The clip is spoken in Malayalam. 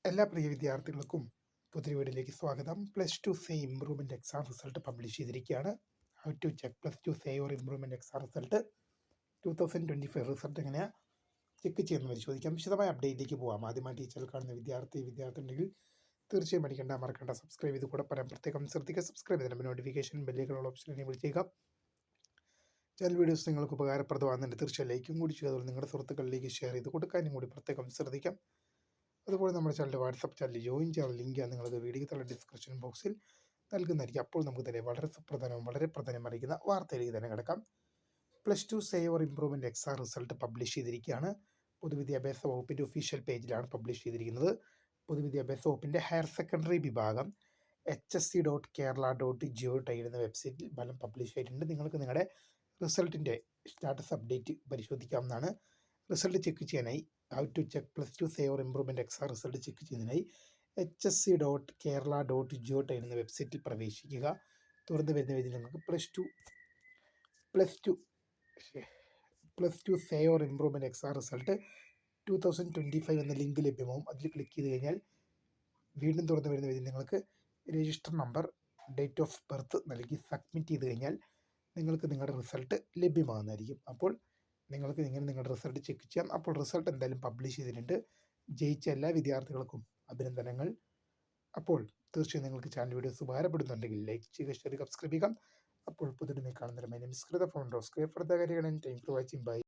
എല്ലാ പ്രിയ വിദ്യാർത്ഥികൾക്കും പുതിയ വീഡിയോയിലേക്ക് സ്വാഗതം. +2 say improvement exam result publish ചെയ്തിരിക്കുകയാണ്. How to check +2 say or improvement exam result 2025 result എങ്ങനെയാണ് ചെക്ക് ചെയ്യുന്നത് പരിശോധിക്കാം. വിശദമായ അപ്ഡേറ്റിലേക്ക് പോകാം. ആദ്യമായി ടീച്ചറിൽ കാണുന്ന വിദ്യാർത്ഥി ഉണ്ടെങ്കിൽ തീർച്ചയായും മറക്കേണ്ട സബ്സ്ക്രൈബ് ചെയ്ത് കൂടെ പറയാൻ പ്രത്യേകം ശ്രദ്ധിക്കുക. സബ്സ്ക്രൈബ് ചെയ്തിട്ട് നോട്ടിഫിക്കേഷൻ ബെല്ലുകളുള്ള ഓപ്ഷൻ എനേബിൾ ചെയ്യുക. ചാനൽ വീഡിയോസ് നിങ്ങൾക്ക് ഉപകാരപ്രദമാകുന്നുണ്ട്. തീർച്ചയായും ലൈക്കും കൂടി ചെയ്ത് നിങ്ങളുടെ സുഹൃത്തുക്കളിലേക്ക് ഷെയർ ചെയ്ത് കൊടുക്കാനും കൂടി പ്രത്യേകം ശ്രദ്ധിക്കാം. അതുപോലെ നമ്മുടെ ചാനൽ വാട്സപ്പ് ചാനൽ ജോയിൻ ചെയ്യാനുള്ള ലിങ്ക് നിങ്ങൾക്ക് വീഡിയോ തല ഡിസ്ക്രിപ്ഷൻ ബോക്സിൽ നൽകുന്നതായിരിക്കും. അപ്പോൾ നമുക്ക് തന്നെ വളരെ പ്രധാനം അറിയിക്കുന്ന വാർത്തയിലേക്ക് തന്നെ കിടക്കാം. +2 say or improvement exam result publish ചെയ്തിരിക്കുകയാണ്. പൊതുവിദ്യാഭ്യാസ വകുപ്പിൻ്റെ ഒഫീഷ്യൽ പേജിലാണ് പബ്ലിഷ് ചെയ്തിരിക്കുന്നത്. പൊതുവിദ്യാഭ്യാസ വകുപ്പിൻ്റെ ഹയർ സെക്കൻഡറി വിഭാഗം hsc.kerala.go.in എന്ന വെബ്സൈറ്റിൽ ഫലം പബ്ലിഷ് ചെയ്തിട്ടുണ്ട്. നിങ്ങൾക്ക് നിങ്ങളുടെ റിസൾട്ടിൻ്റെ സ്റ്റാറ്റസ് അപ്ഡേറ്റ് പരിശോധിക്കാവുന്നതാണ്. റിസൾട്ട് ചെക്ക് ചെയ്യാനായി how to check +2 say or improvement exam result check ചെയ്യുന്നതിനായി hsc.kerala.go.in എന്ന വെബ്സൈറ്റിൽ പ്രവേശിക്കുക. തുറന്നു വരുന്ന പേജിൽ നിങ്ങൾക്ക് +2 say or improvement exam result 2025 എന്ന ലിങ്ക് ലഭ്യമാവും. അതിൽ ക്ലിക്ക് ചെയ്ത് കഴിഞ്ഞാൽ വീണ്ടും തുറന്നു വരുന്ന പേജിൽ നിങ്ങൾക്ക് register number, date of birth നൽകി സബ്മിറ്റ് ചെയ്ത് കഴിഞ്ഞാൽ നിങ്ങൾക്ക് നിങ്ങളുടെ റിസൾട്ട് ലഭ്യമാകുന്നതായിരിക്കും. അപ്പോൾ നിങ്ങൾക്ക് ഇങ്ങനെ നിങ്ങളുടെ റിസൾട്ട് ചെക്ക് ചെയ്യാം. അപ്പോൾ റിസൾട്ട് എന്തായാലും പബ്ലിഷ് ചെയ്തിട്ടുണ്ട്. ജയിച്ച എല്ലാ വിദ്യാർത്ഥികൾക്കും അഭിനന്ദനങ്ങൾ. അപ്പോൾ തീർച്ചയായും നിങ്ങൾക്ക് ചാനൽ വീഡിയോസ് ഉപകാരപ്പെടുന്നുണ്ടെങ്കിൽ ലൈക്ക് ചെയ്യുക, ഷെയർ ചെയ്യുക, സബ്സ്ക്രൈബ് ചെയ്യുക. അപ്പോൾ പുതിയ കാണുന്ന my name is Kritha founder of square for the career and time for watching. By.